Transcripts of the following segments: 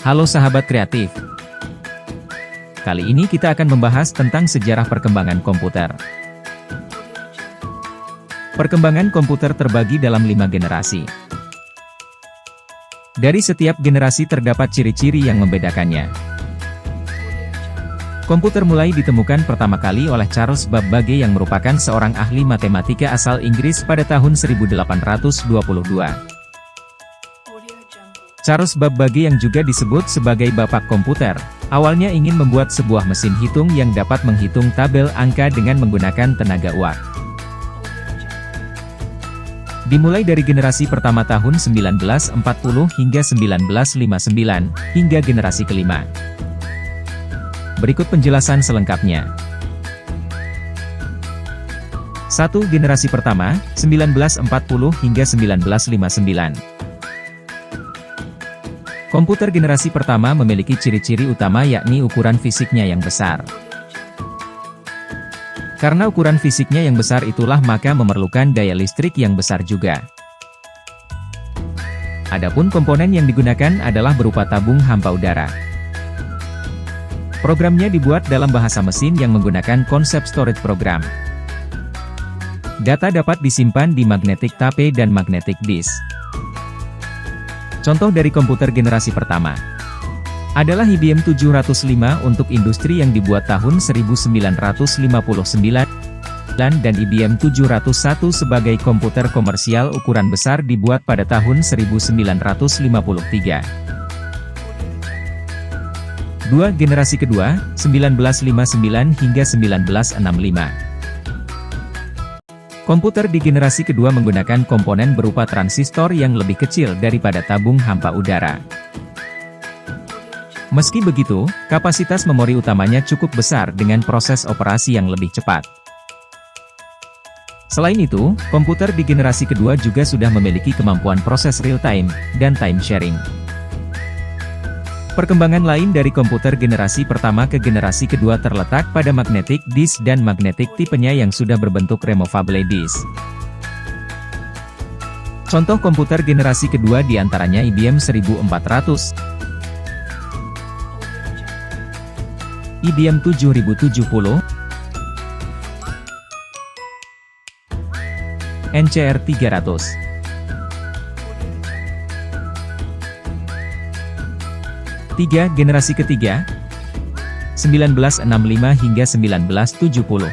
Halo sahabat kreatif. Kali ini kita akan membahas tentang sejarah perkembangan komputer. Perkembangan komputer terbagi dalam 5 generasi. Dari setiap generasi terdapat ciri-ciri yang membedakannya. Komputer mulai ditemukan pertama kali oleh Charles Babbage yang merupakan seorang ahli matematika asal Inggris pada tahun 1822. Charles Babbage yang juga disebut sebagai Bapak Komputer, awalnya ingin membuat sebuah mesin hitung yang dapat menghitung tabel angka dengan menggunakan tenaga uap. Dimulai dari generasi pertama tahun 1940 hingga 1959, hingga generasi kelima. Berikut penjelasan selengkapnya. 1. Generasi pertama, 1940 hingga 1959. Komputer generasi pertama memiliki ciri-ciri utama yakni ukuran fisiknya yang besar. Karena ukuran fisiknya yang besar itulah maka memerlukan daya listrik yang besar juga. Adapun komponen yang digunakan adalah berupa tabung hampa udara. Programnya dibuat dalam bahasa mesin yang menggunakan konsep storage program. Data dapat disimpan di magnetic tape dan magnetic disk. Contoh dari komputer generasi pertama adalah IBM 705 untuk industri yang dibuat tahun 1959 dan IBM 701 sebagai komputer komersial ukuran besar dibuat pada tahun 1953. 2. Generasi kedua, 1959 hingga 1965. Komputer di generasi kedua menggunakan komponen berupa transistor yang lebih kecil daripada tabung hampa udara. Meski begitu, kapasitas memori utamanya cukup besar dengan proses operasi yang lebih cepat. Selain itu, komputer di generasi kedua juga sudah memiliki kemampuan proses real-time dan time sharing. Perkembangan lain dari komputer generasi pertama ke generasi kedua terletak pada magnetic disk dan magnetic tipenya yang sudah berbentuk removable disk. Contoh komputer generasi kedua diantaranya IBM 1400, IBM 7070, NCR 300. 3. Generasi ketiga, 1965 hingga 1970.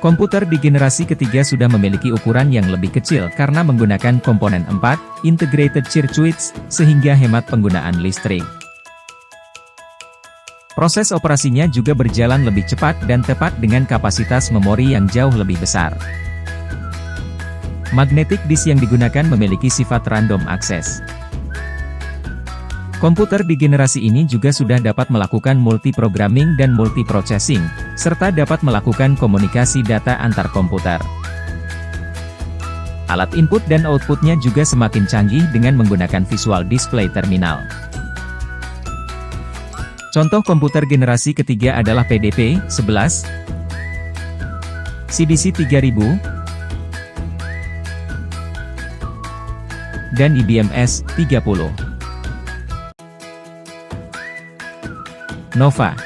Komputer di generasi ketiga sudah memiliki ukuran yang lebih kecil karena menggunakan komponen 4, integrated circuits, sehingga hemat penggunaan listrik. Proses operasinya juga berjalan lebih cepat dan tepat dengan kapasitas memori yang jauh lebih besar. Magnetic disk yang digunakan memiliki sifat random access. Komputer di generasi ini juga sudah dapat melakukan multiprogramming dan multiprocessing, serta dapat melakukan komunikasi data antar komputer. Alat input dan outputnya juga semakin canggih dengan menggunakan visual display terminal. Contoh komputer generasi ketiga adalah PDP-11, CDC 3000, dan IBM S30. Nova.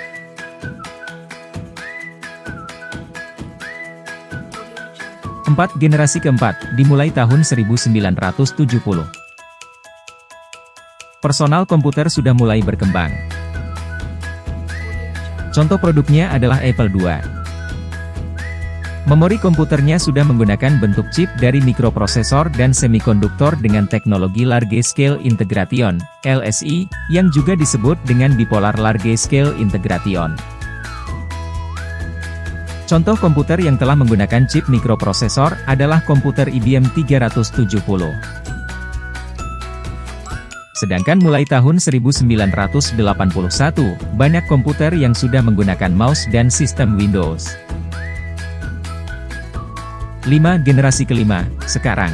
4. Generasi keempat, dimulai tahun 1970. Personal komputer sudah mulai berkembang. Contoh produknya adalah Apple II. Memori komputernya sudah menggunakan bentuk chip dari mikroprosesor dan semikonduktor dengan teknologi Large Scale Integration, LSI, yang juga disebut dengan Bipolar Large Scale Integration. Contoh komputer yang telah menggunakan chip mikroprosesor adalah komputer IBM 370. Sedangkan mulai tahun 1981, banyak komputer yang sudah menggunakan mouse dan sistem Windows. 5. Generasi kelima, sekarang.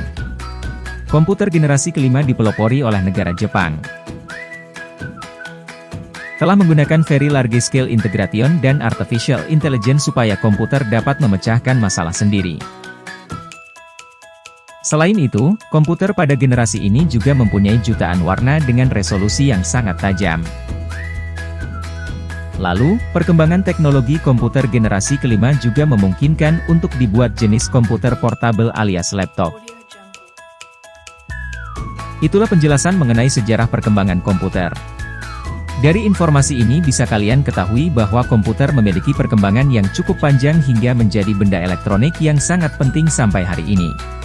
Komputer generasi kelima dipelopori oleh negara Jepang. Telah menggunakan Very Large Scale Integration dan Artificial Intelligence supaya komputer dapat memecahkan masalah sendiri. Selain itu, komputer pada generasi ini juga mempunyai jutaan warna dengan resolusi yang sangat tajam. Lalu, perkembangan teknologi komputer generasi kelima juga memungkinkan untuk dibuat jenis komputer portable alias laptop. Itulah penjelasan mengenai sejarah perkembangan komputer. Dari informasi ini bisa kalian ketahui bahwa komputer memiliki perkembangan yang cukup panjang hingga menjadi benda elektronik yang sangat penting sampai hari ini.